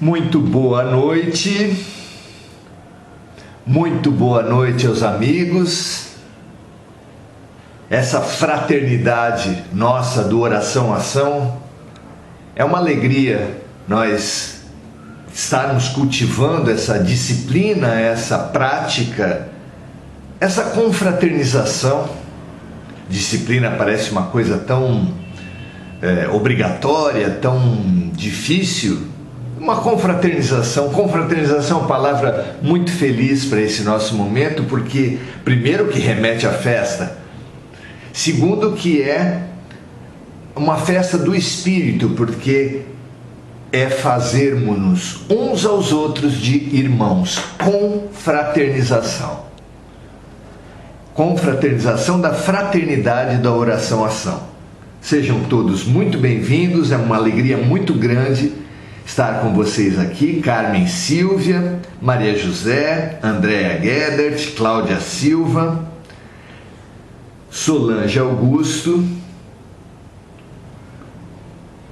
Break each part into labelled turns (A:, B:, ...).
A: Muito boa noite aos amigos. Essa fraternidade nossa do Oração Ação, é uma alegria nós estarmos cultivando essa disciplina, essa prática, essa confraternização. Disciplina parece uma coisa tão obrigatória, tão difícil. Uma confraternização é uma palavra muito feliz para esse nosso momento, porque primeiro que remete à festa, segundo que é uma festa do Espírito, porque é fazermos-nos uns aos outros de irmãos, confraternização da fraternidade da Oração-Ação. Sejam todos muito bem-vindos, é uma alegria muito grande estar com vocês aqui. Carmen Silvia, Maria José, Andréa Guedert, Cláudia Silva, Solange Augusto,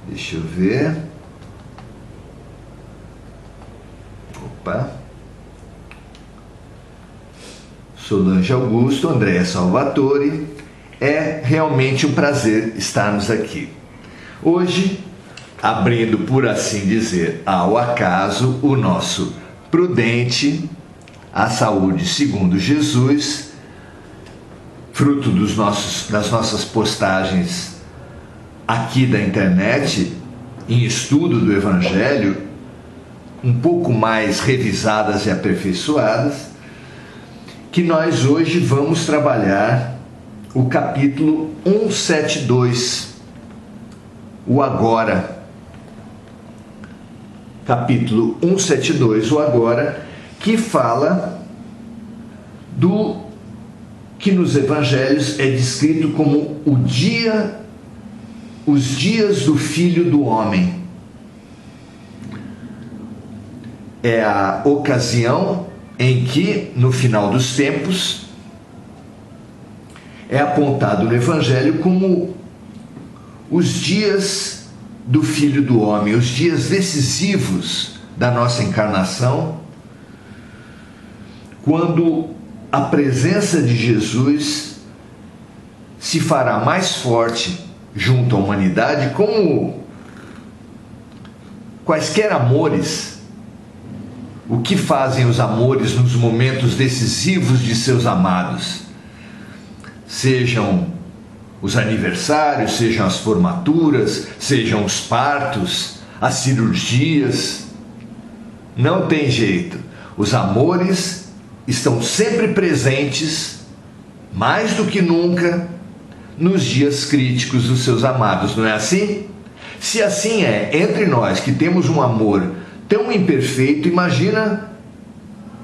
A: deixa eu ver, Solange Augusto, Andréa Salvatore. É realmente um prazer estarmos aqui. Hoje, abrindo, por assim dizer, ao acaso, o nosso Prudente, a Saúde segundo Jesus, fruto das nossas postagens aqui da internet, em estudo do Evangelho, um pouco mais revisadas e aperfeiçoadas, que nós hoje vamos trabalhar o capítulo 172, o Agora. Capítulo 172, o Agora, que fala do que nos evangelhos é descrito como os dias do Filho do Homem. É a ocasião em que, no final dos tempos, é apontado no Evangelho como os dias do Filho do Homem, os dias decisivos da nossa encarnação, quando a presença de Jesus se fará mais forte junto à humanidade, como quaisquer amores. O que fazem os amores nos momentos decisivos de seus amados? Sejam os aniversários, sejam as formaturas, sejam os partos, as cirurgias. Não tem jeito. Os amores estão sempre presentes, mais do que nunca, nos dias críticos dos seus amados, não é assim? Se assim é entre nós que temos um amor tão imperfeito, imagina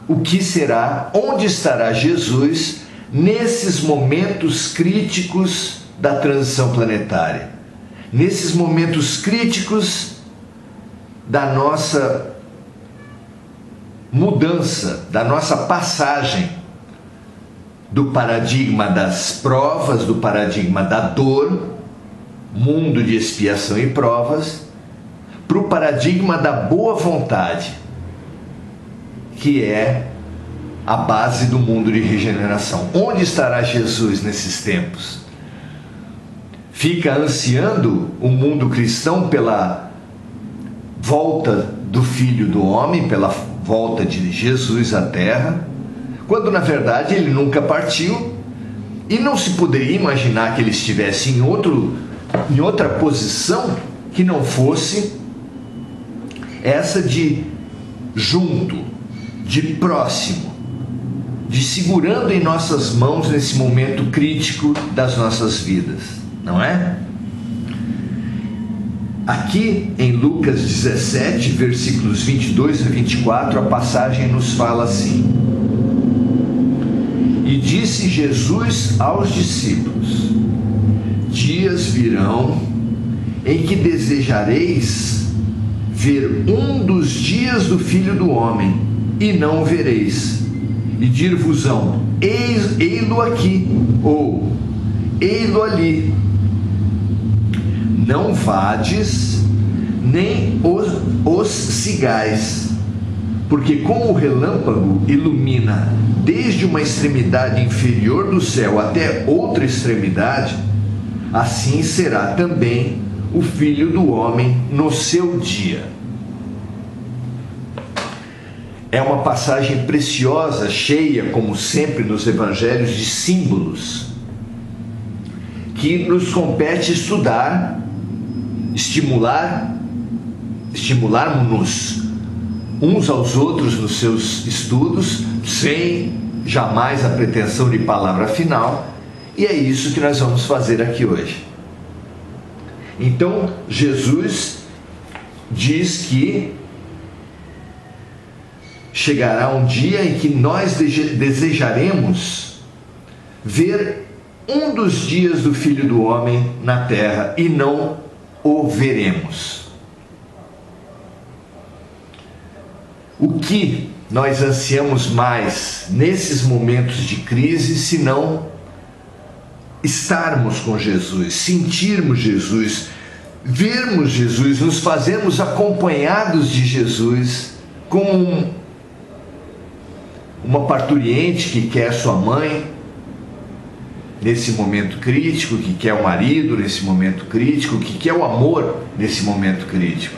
A: o que será, onde estará Jesus nesses momentos críticos da transição planetária, nesses momentos críticos da nossa mudança, da nossa passagem do paradigma das provas, do paradigma da dor, mundo de expiação e provas, para o paradigma da boa vontade, que é a base do mundo de regeneração. Onde estará Jesus nesses tempos? Fica ansiando o mundo cristão pela volta do Filho do Homem, pela volta de Jesus à Terra, quando na verdade ele nunca partiu e não se poderia imaginar que ele estivesse em outra posição que não fosse essa de junto, de próximo, de segurando em nossas mãos nesse momento crítico das nossas vidas, não é? Aqui em Lucas 17, versículos 22 a 24, a passagem nos fala assim: E disse Jesus aos discípulos: Dias virão em que desejareis ver um dos dias do Filho do Homem, e não o vereis, e dir-vos-ão: ei-lo aqui, ou ei-lo ali. Não vades, nem os cigais, porque como o relâmpago ilumina desde uma extremidade inferior do céu até outra extremidade, assim será também o Filho do Homem no seu dia. É uma passagem preciosa, cheia, como sempre nos evangelhos, de símbolos, que nos compete estudar, estimularmos-nos uns aos outros nos seus estudos, sem jamais a pretensão de palavra final, e é isso que nós vamos fazer aqui hoje. Então, Jesus diz que chegará um dia em que nós desejaremos ver um dos dias do Filho do Homem na terra e não o veremos. O que nós ansiamos mais nesses momentos de crise, se não estarmos com Jesus, sentirmos Jesus, vermos Jesus, nos fazermos acompanhados de Jesus, como uma parturiente que quer sua mãe nesse momento crítico, que quer o marido nesse momento crítico, que quer o amor nesse momento crítico.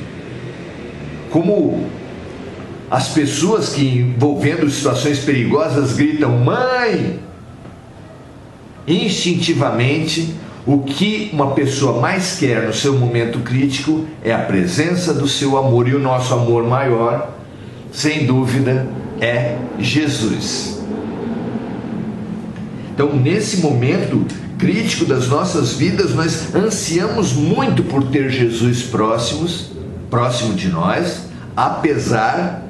A: Como as pessoas que, envolvendo situações perigosas, gritam mãe, instintivamente, o que uma pessoa mais quer no seu momento crítico é a presença do seu amor, e o nosso amor maior, sem dúvida, é Jesus. Então, nesse momento crítico das nossas vidas, nós ansiamos muito por ter Jesus próximo de nós, apesar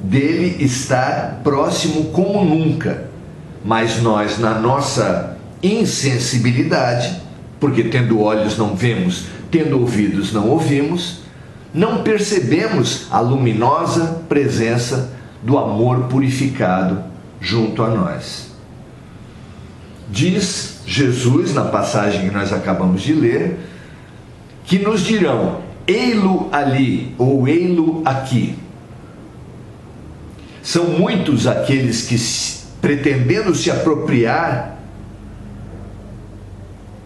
A: dele estar próximo como nunca. Mas nós, na nossa insensibilidade, porque tendo olhos não vemos, tendo ouvidos não ouvimos, não percebemos a luminosa presença do amor purificado junto a nós. Diz Jesus, na passagem que nós acabamos de ler, que nos dirão, ei-lo ali ou ei-lo aqui. São muitos aqueles que, pretendendo se apropriar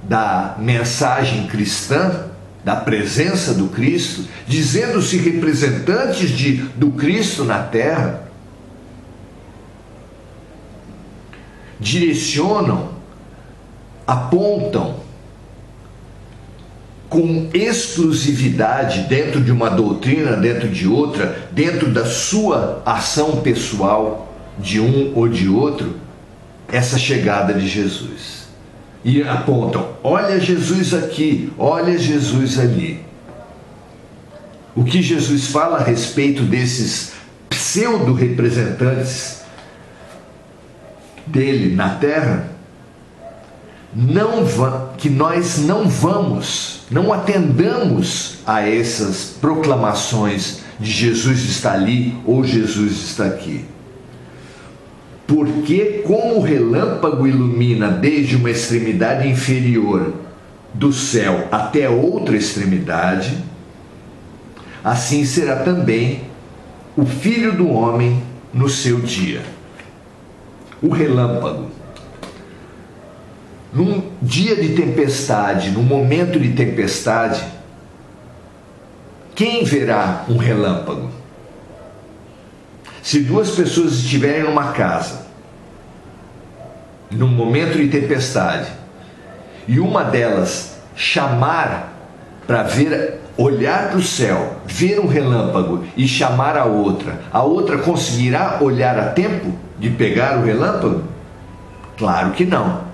A: da mensagem cristã, da presença do Cristo, dizendo-se representantes do Cristo na terra, direcionam, apontam com exclusividade dentro de uma doutrina, dentro de outra, dentro da sua ação pessoal de um ou de outro, essa chegada de Jesus. E apontam, olha Jesus aqui, olha Jesus ali. O que Jesus fala a respeito desses pseudo-representantes dele na terra, que nós não atendamos a essas proclamações de Jesus está ali ou Jesus está aqui. Porque como o relâmpago ilumina desde uma extremidade inferior do céu até outra extremidade, assim será também o Filho do Homem no seu dia. O relâmpago. Num dia de tempestade, num momento de tempestade, quem verá um relâmpago? Se duas pessoas estiverem numa casa, num momento de tempestade, e uma delas chamar para ver, olhar para o céu, ver um relâmpago e chamar a outra conseguirá olhar a tempo de pegar o relâmpago? Claro que não.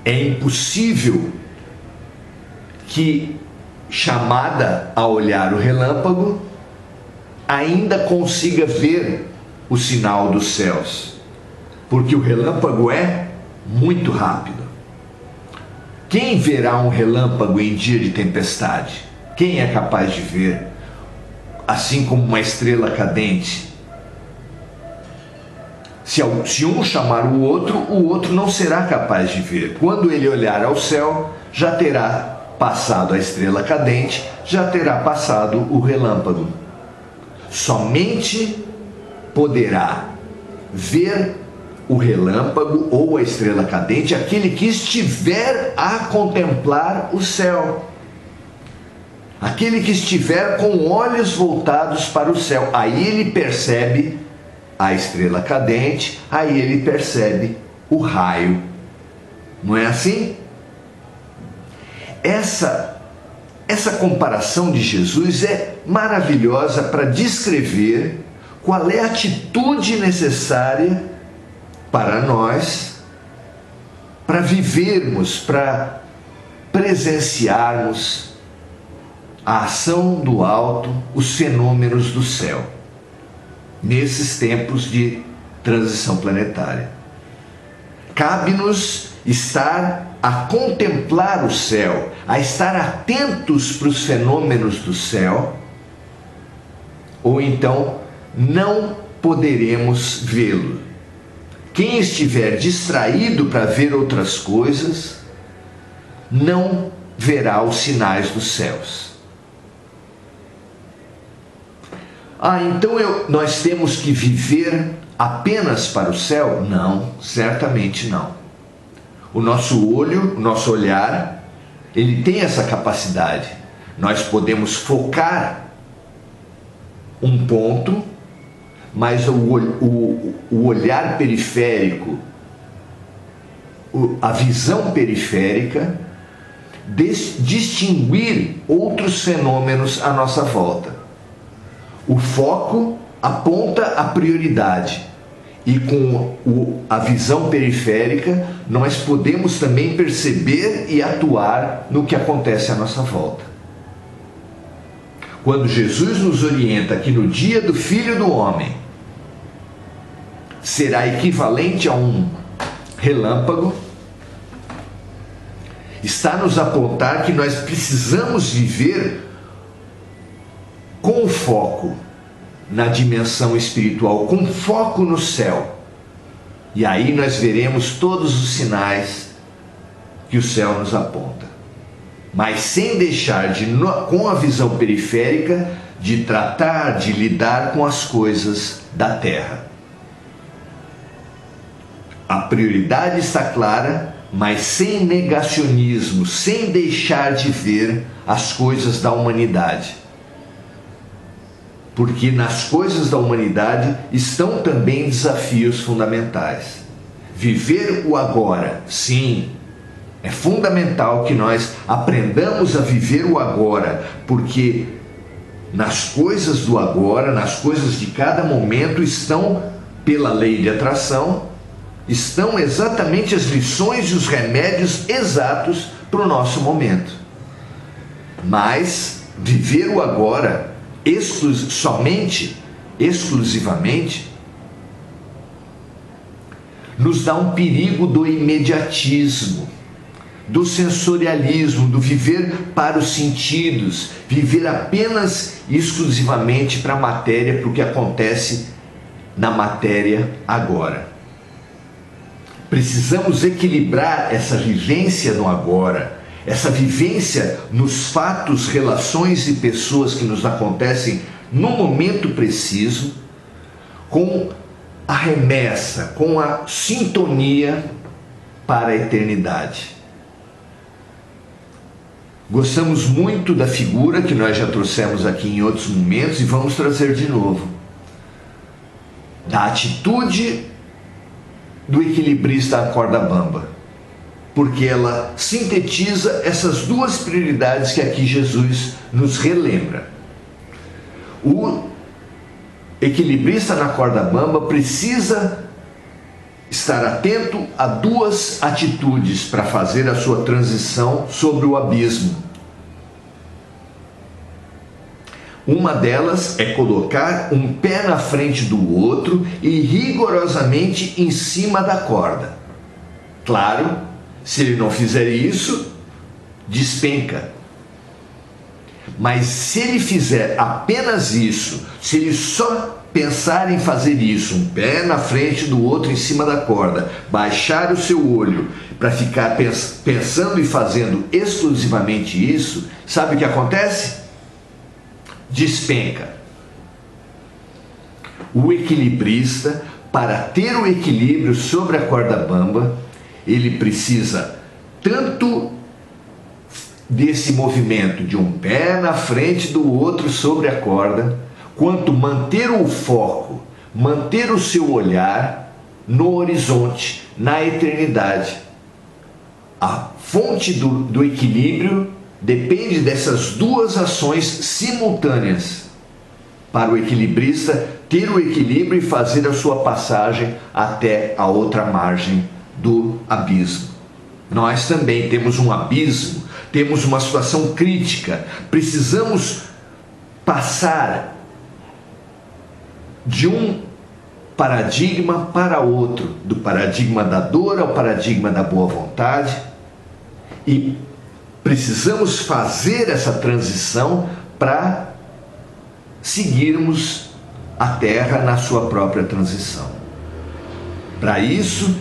A: É impossível que, chamada a olhar o relâmpago, ainda consiga ver o sinal dos céus, porque o relâmpago é muito rápido. Quem verá um relâmpago em dia de tempestade? Quem é capaz de ver? Assim como uma estrela cadente. Se um chamar o outro não será capaz de ver. Quando ele olhar ao céu, já terá passado a estrela cadente, já terá passado o relâmpago. Somente poderá ver o relâmpago ou a estrela cadente aquele que estiver a contemplar o céu. Aquele que estiver com olhos voltados para o céu. Aí ele percebe a estrela cadente, aí ele percebe o raio. Não é assim? Essa comparação de Jesus é maravilhosa para descrever qual é a atitude necessária para nós, para vivermos, para presenciarmos a ação do alto, os fenômenos do céu, nesses tempos de transição planetária. Cabe-nos estar a contemplar o céu, a estar atentos para os fenômenos do céu, ou então não poderemos vê-lo. Quem estiver distraído para ver outras coisas, não verá os sinais dos céus. Então nós temos que viver apenas para o céu? Não, certamente não. O nosso olho, o nosso olhar, ele tem essa capacidade. Nós podemos focar um ponto, mas o olhar periférico, a visão periférica, distinguir outros fenômenos à nossa volta. O foco aponta a prioridade. E com a visão periférica, nós podemos também perceber e atuar no que acontece à nossa volta. Quando Jesus nos orienta que no dia do Filho do Homem será equivalente a um relâmpago, está a nos apontar que nós precisamos viver com foco na dimensão espiritual, com foco no céu. E aí nós veremos todos os sinais que o céu nos aponta. Mas sem deixar com a visão periférica, de tratar, de lidar com as coisas da terra. A prioridade está clara, mas sem negacionismo, sem deixar de ver as coisas da humanidade. Porque nas coisas da humanidade estão também desafios fundamentais. Viver o agora, sim, é fundamental que nós aprendamos a viver o agora, porque nas coisas do agora, nas coisas de cada momento estão, pela lei de atração, estão exatamente as lições e os remédios exatos para o nosso momento. Mas viver o agora exclusivamente, nos dá um perigo do imediatismo, do sensorialismo, do viver para os sentidos, viver apenas e exclusivamente para a matéria, para o que acontece na matéria agora. Precisamos equilibrar essa vivência no agora, essa vivência nos fatos, relações e pessoas que nos acontecem no momento preciso, com a remessa, com a sintonia para a eternidade. Gostamos muito da figura que nós já trouxemos aqui em outros momentos e vamos trazer de novo, da atitude do equilibrista à corda bamba, porque ela sintetiza essas duas prioridades que aqui Jesus nos relembra. O equilibrista na corda bamba precisa estar atento a duas atitudes para fazer a sua transição sobre o abismo. Uma delas é colocar um pé na frente do outro e rigorosamente em cima da corda. Claro, se ele não fizer isso, despenca. Mas se ele fizer apenas isso, se ele só pensar em fazer isso, um pé na frente do outro em cima da corda, baixar o seu olho para ficar pensando e fazendo exclusivamente isso, sabe o que acontece? Despenca. O equilibrista, para ter o equilíbrio sobre a corda bamba, ele precisa tanto desse movimento de um pé na frente do outro sobre a corda, quanto manter o foco, manter o seu olhar no horizonte, na eternidade. A fonte do equilíbrio depende dessas duas ações simultâneas para o equilibrista ter o equilíbrio e fazer a sua passagem até a outra margem do abismo. Nós também temos um abismo, temos uma situação crítica, precisamos passar de um paradigma para outro, do paradigma da dor ao paradigma da boa vontade, e precisamos fazer essa transição para seguirmos a Terra na sua própria transição. Para isso,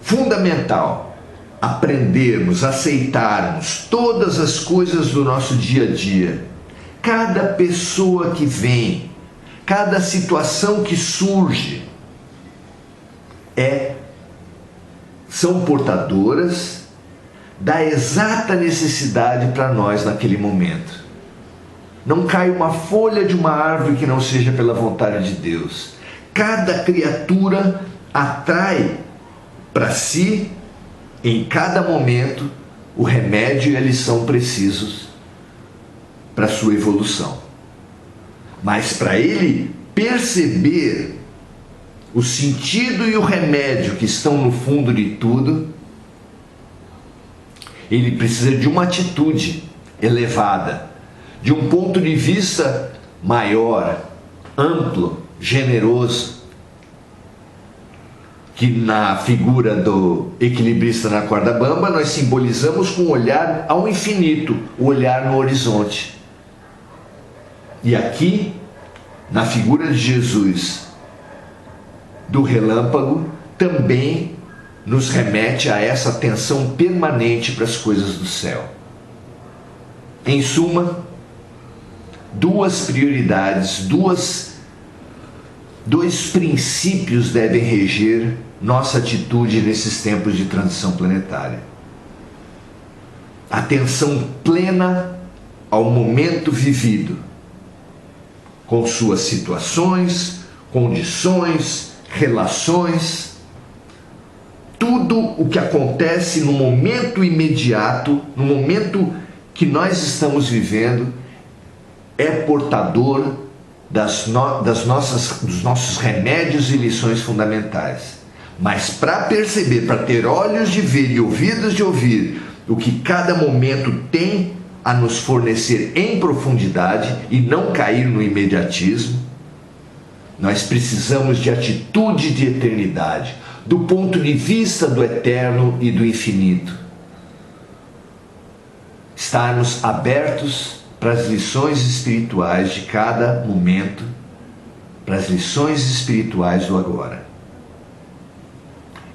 A: fundamental aprendermos, aceitarmos todas as coisas do nosso dia a dia. Cada pessoa que vem, cada situação que surge, são portadoras da exata necessidade para nós naquele momento. Não cai uma folha de uma árvore que não seja pela vontade de Deus. Cada criatura atrai para si, em cada momento, o remédio e a lição precisos para a sua evolução. Mas para ele perceber o sentido e o remédio que estão no fundo de tudo, ele precisa de uma atitude elevada, de um ponto de vista maior, amplo, generoso, que na figura do equilibrista na corda bamba nós simbolizamos com o olhar ao infinito, o olhar no horizonte. E aqui, na figura de Jesus, do relâmpago, também nos remete a essa atenção permanente para as coisas do céu. Em suma, duas prioridades, dois princípios devem reger nossa atitude nesses tempos de transição planetária. Atenção plena ao momento vivido, com suas situações, condições, relações, tudo o que acontece no momento imediato, no momento que nós estamos vivendo, é portador dos nossos remédios e lições fundamentais. Mas para perceber, para ter olhos de ver e ouvidos de ouvir o que cada momento tem a nos fornecer em profundidade e não cair no imediatismo, nós precisamos de atitude de eternidade, do ponto de vista do eterno e do infinito. Estarmos abertos para as lições espirituais de cada momento, para as lições espirituais do agora.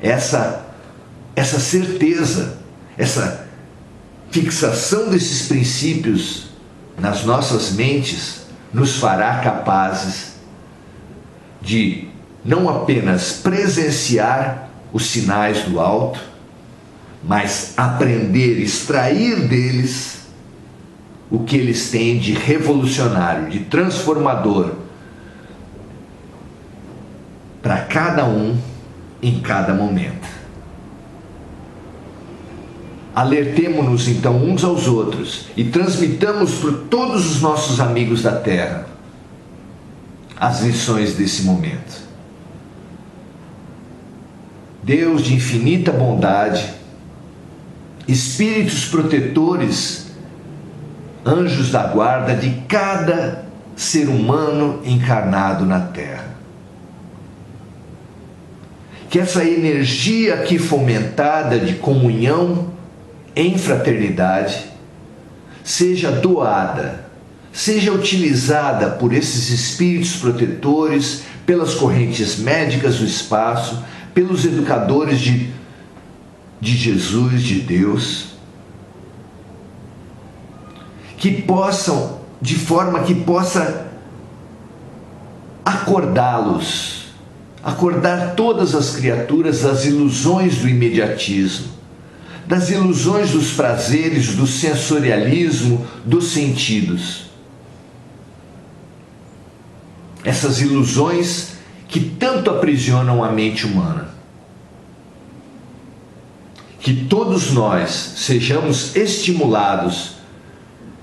A: Essa certeza, essa fixação desses princípios nas nossas mentes nos fará capazes de não apenas presenciar os sinais do alto, mas aprender, extrair deles o que eles têm de revolucionário, de transformador para cada um em cada momento. Alertemo-nos então uns aos outros e transmitamos para todos os nossos amigos da Terra as lições desse momento. Deus de infinita bondade, espíritos protetores, anjos da guarda de cada ser humano encarnado na Terra. Que essa energia aqui fomentada de comunhão em fraternidade seja doada, seja utilizada por esses espíritos protetores, pelas correntes médicas do espaço, pelos educadores de Jesus, de Deus, que possam, de forma que possa acordá-los, acordar todas as criaturas das ilusões do imediatismo, das ilusões dos prazeres, do sensorialismo, dos sentidos. Essas ilusões que tanto aprisionam a mente humana. Que todos nós sejamos estimulados,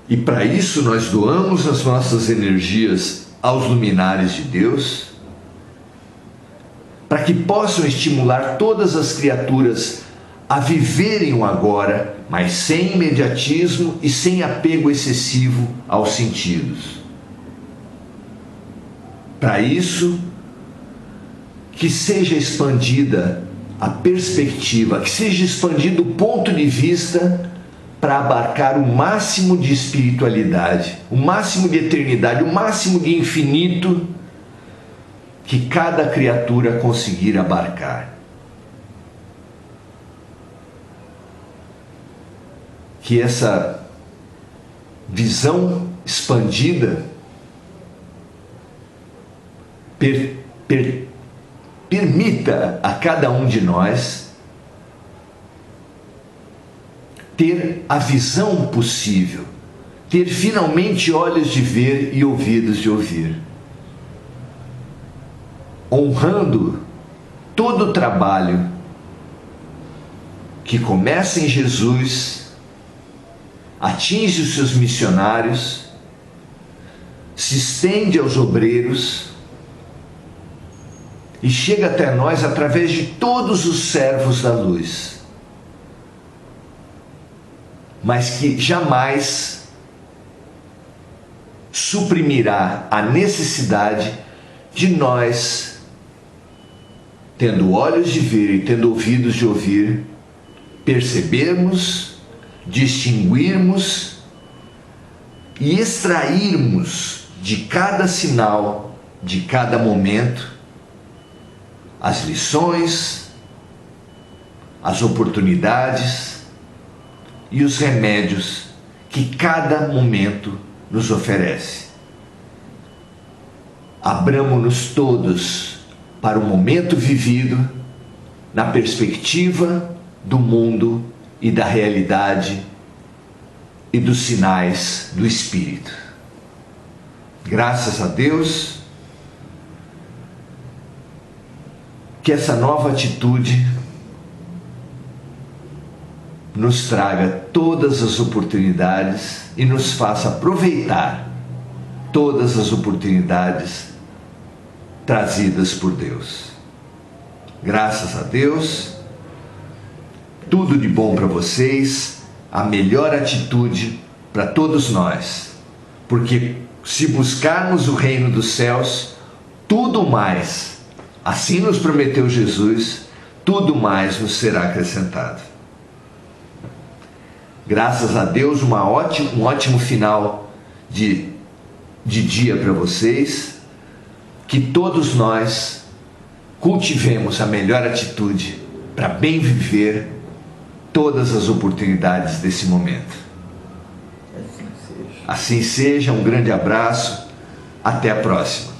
A: e para isso nós doamos as nossas energias aos luminares de Deus, para que possam estimular todas as criaturas a viverem o agora, mas sem imediatismo e sem apego excessivo aos sentidos. Para isso, que seja expandida a perspectiva, que seja expandido o ponto de vista para abarcar o máximo de espiritualidade, o máximo de eternidade, o máximo de infinito que cada criatura conseguir abarcar. Que essa visão expandida permita a cada um de nós ter a visão possível, ter finalmente olhos de ver e ouvidos de ouvir, honrando todo o trabalho que começa em Jesus, atinge os seus missionários, se estende aos obreiros e chega até nós através de todos os servos da luz, mas que jamais suprimirá a necessidade de nós, tendo olhos de ver e tendo ouvidos de ouvir, percebermos, distinguirmos e extrairmos de cada sinal, de cada momento, as lições, as oportunidades e os remédios que cada momento nos oferece. Abramo-nos todos para o momento vivido na perspectiva do mundo e da realidade e dos sinais do Espírito. Graças a Deus, que essa nova atitude nos traga todas as oportunidades e nos faça aproveitar todas as oportunidades trazidas por Deus. Graças a Deus, tudo de bom para vocês, a melhor atitude para todos nós, porque se buscarmos o reino dos céus, tudo mais, assim nos prometeu Jesus, tudo mais nos será acrescentado. Graças a Deus, um ótimo final de dia para vocês, que todos nós cultivemos a melhor atitude para bem viver todas as oportunidades desse momento. Assim seja, um grande abraço, até a próxima.